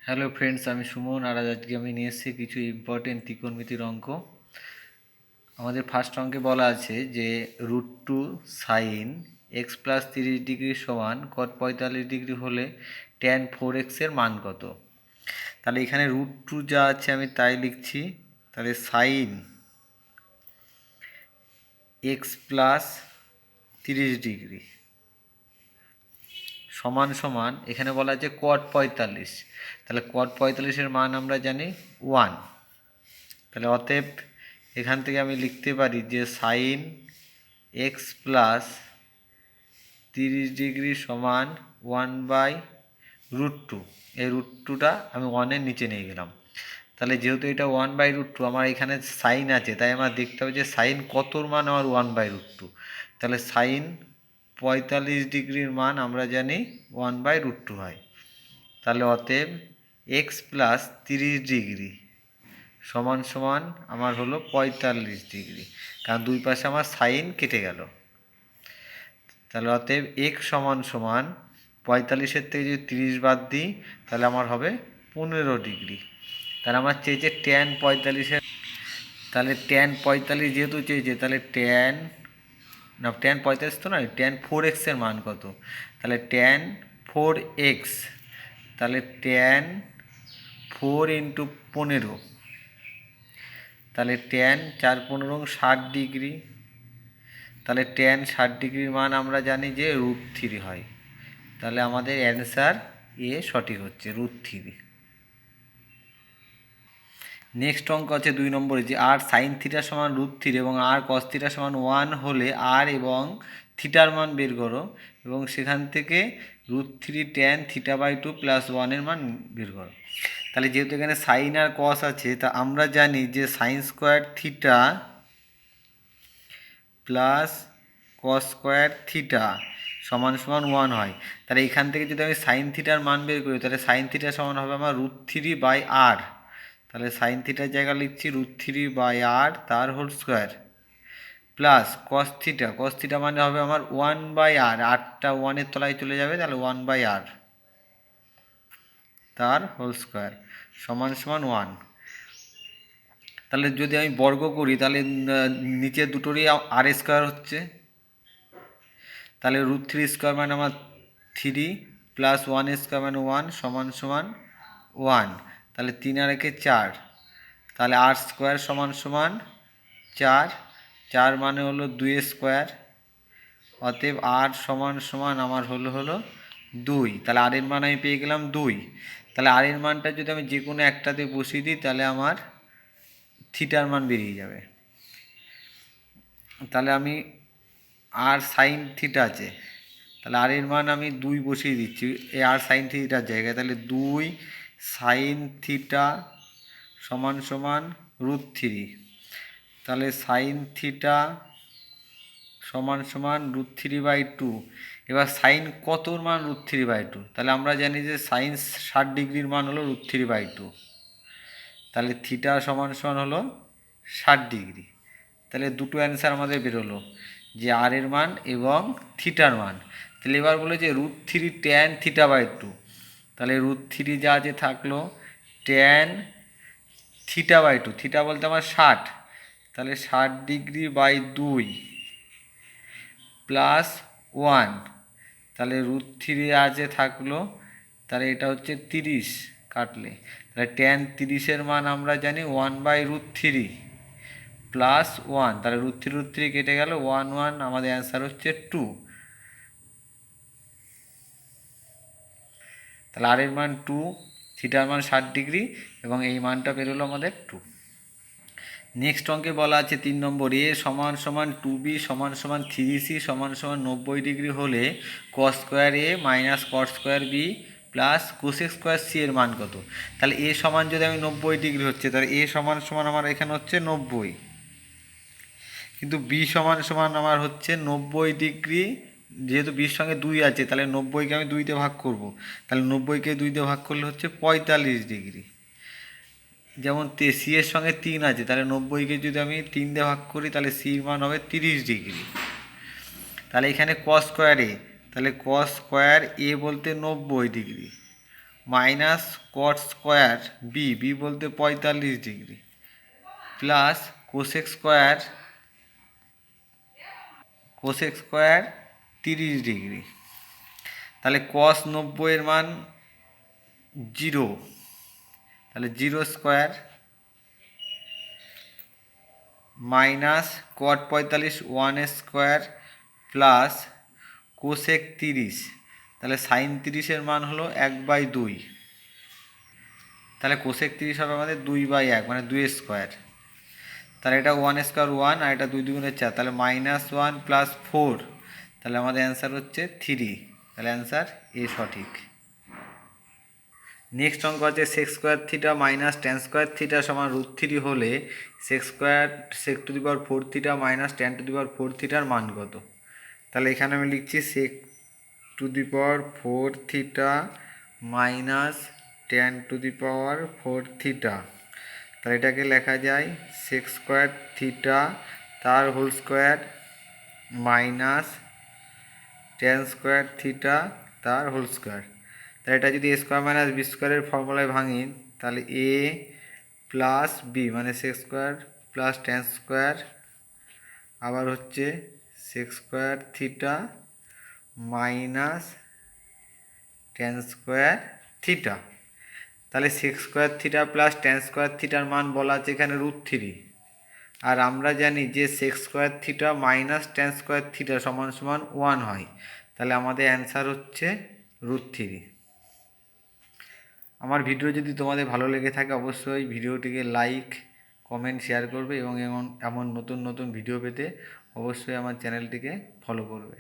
Hello friends, আমি সুমন। আর আজকে আমি নিয়ে এসেছি কিছু ইম্পর্টেন্ট ত্রিকোণমিতির অঙ্ক। আমাদের ফার্স্ট অঙ্কে বলা আছে যে √2 সাইন এক্স প্লাস 30 ডিগ্রি সমান কট 45 ডিগ্রি হলে tan 4x এর মান কত। তাহলে এখানে √2 যা আছে আমি তাই লিখছি। তাহলে সাইন এক্স প্লাস 30 ডিগ্রি সমান সমান এখানে বলা আছে কট 45। তাহলে কট 45-এর মান আমরা জানি 1। তাহলে অতএব এখান থেকে আমি লিখতে পারি যে সাইন এক্স প্লাস 30 ডিগ্রি সমান 1/√2। এই √2টা আমি 1-এর নিচে নিয়ে গেলাম। তাহলে যেহেতু এটা 1/√2, আমার এখানে সাইন আছে, তাই আমার দেখতে হবে যে সাইন কতর মান আমার 1/√2। তাহলে সাইন 45 ডিগ্রির মান আমরা জানি 1/√2 হয়। তাহলে অতএব এক্স প্লাস 30 ডিগ্রি সমান সমান আমার হলো 45 ডিগ্রি, কারণ দুই পাশে আমার সাইন কেটে গেল। তাহলে অতএব এক্স সমান সমান 45-এর থেকে যদি 30 বাদ দিই তাহলে আমার হবে 15 ডিগ্রি। তাহলে আমার চেয়েছে ট্যান 45-এর, তাহলে ট্যান 45 যেহেতু চেয়েছে তাহলে ট্যান 45 তো নয়, ট্যান 4x-এর মান কত। তাহলে ট্যান 4x, তাহলে ট্যান 4 × 15, তাহলে ট্যান 4×15 = 60 ডিগ্রি। তাহলে ট্যান 60 ডিগ্রির মান আমরা জানি যে √3 হয়। তাহলে আমাদের অ্যান্সার এ সঠিক হচ্ছে √3। নেক্সট অঙ্ক আছে 2 নম্বরে যে আর সাইন থিটা সমান √3 এবং আর কস থিটা সমান 1 হলে আর এবং থিটার মান বের করো, এবং সেখান থেকে √3 ট্যান θ/2 + 1-এর মান বের করো। তাহলে যেহেতু এখানে সাইন আর কস আছে, তা আমরা জানি যে sine square theta plus cos square theta সমান সমান 1 হয়। তাহলে এখান থেকে যদি আমি সাইন থিটার মান বের করি তাহলে সাইন থিটা সমান হবে আমার √3/r। তাহলে সাইন থিটার জায়গা লিখছি √3/r তার whole square, plus cos theta মানে হবে আমার 1/r, আরটা 1-এর তলায় চলে যাবে, তাহলে 1/r তার হোল স্কোয়ার সমান সমান 1। তাহলে যদি আমি বর্গ করি তাহলে নিচে দুটোরই r² হচ্ছে। তাহলে √3² মানে আমার 3 প্লাস 1² মানে 1 সমান সমান 1। তাহলে 3 আর 1 4, তাহলে r² সমান সমান 4, 4 মানে হলো 2²। অতএব r সমান সমান আমার হলো 2। তাহলে r এর মান আমি পেয়ে গেলাম 2। তাহলে r এর মানটা যদি আমি যে কোনো একটাতে বসিয়ে দিই তাহলে আমার থিটার মান বেরিয়ে যাবে। তাহলে আমি আর সাইন থিটা আছে, তাহলে আর এর মান আমি 2 বসিয়ে দিচ্ছি এই আর সাইন থিটার জায়গায়। তাহলে 2 সাইন থিটা সমান সমান √3। তাহলে সাইন থিটা সমান সমান √3/2। এবার সাইন কতর মান √3/2, তাহলে আমরা জানি যে সাইন 60 ডিগ্রির মান হলো √3/2। তাহলে থিটা সমান সমান হলো 60 ডিগ্রি। তাহলে দুটো অ্যান্সার আমাদের বেরোলো, যে আর এর মান এবং থিটার মান। তাহলে এবার বলে যে √3 ট্যান θ/2। তাহলে √3 যা আছে থাকলো ট্যান θ/2, থিটা বলতে আমার 60, তাহলে 60 ডিগ্রি/2 প্লাস 1, তাহলে √3 আছে থাকলো, তাহলে এটা হচ্ছে 30 কাটলে, তাহলে ট্যান 30-এর মান আমরা জানি 1/√3 প্লাস 1, তাহলে √3 কেটে গেল 1 1, আমাদের অ্যান্সার হচ্ছে 2। তাহলে আর এর মান 2, থিটার মান 60 ডিগ্রি, এবং এই মানটা বেরোলো আমাদের 2। নেক্সট অঙ্কে বলা আছে 3 নম্বর এ সমান সমান 2b সমান সমান 3c সমান সমান 90 ডিগ্রি হলে cos² a minus cot² b plus cosec² c এর মান কত। তাহলে এ সমান যদি আমি 90 ডিগ্রি হচ্ছে, তাহলে এ সমান সমান আমার এখানে হচ্ছে 90, কিন্তু বি সমান সমান আমার হচ্ছে 90 ডিগ্রি। যেহেতু বির সঙ্গে 2 আছে তাহলে 90-কে আমি 2-তে ভাগ করব, তাহলে 90-কে 2-তে ভাগ করলে হচ্ছে 45 ডিগ্রি। যেমন সি এর সঙ্গে 3 আছে, তাহলে 90-কে যদি আমি 3 দিয়ে ভাগ করি তাহলে সির মান হবে 30 ডিগ্রি। তাহলে এখানে cos² a, তাহলে cos² a বলতে 90 degree, minus cot square B, B বলতে 45 degree, plus cosec square 30 degree. তাহলে কস 90-এর মান 0, তাহলে 0 square minus cot 45 1 square plus cosec 30, তাহলে সাইন 30-এর মান হলো 1/2। তাহলে কোসেক 30 হবে আমাদের 2/1 মানে 2 স্কোয়ার। তাহলে এটা 1 স্কোয়ার 1 আর এটা 2×2=4, তাহলে -1 + 4, তাহলে আমাদের অ্যান্সার হচ্ছে 3। তাহলে অ্যান্সার এ সঠিক। নেক্সট অঙ্ক আছে sec square theta minus tan square theta সমান √3 হলে sec⁴ থিটা মাইনাস tan⁴ থিটার মান কত? তাহলে এখানে আমি লিখছি sec⁴ theta minus tan⁴ theta. তাহলে এটাকে লেখা যায় সেক স্কোয়ার থিটা তার whole square minus tan⁴ theta তার হোল স্কোয়ার। তাহলে এটা যদি a স্কোয়ার মাইনাস বি স্কোয়ারের ফর্মুলায় ভাঙি, তাহলে a প্লাস বি মানে sec square plus tan square, আবার হচ্ছে sec square theta minus tan⁴ theta. তাহলে sec square theta plus tan⁴ থিটার মান বলা আছে এখানে √3, আর আমরা জানি যে sec square theta minus tan⁴ theta সমান সমান 1 হয়। তাহলে আমাদের অ্যান্সার হচ্ছে √3। আমার ভিডিও যদি তোমাদের ভালো লেগে থাকে অবশ্যই ভিডিওটিকে লাইক কমেন্ট শেয়ার করবে এবং এমন নতুন নতুন ভিডিও পেতে অবশ্যই আমার চ্যানেলটিকে ফলো করবে।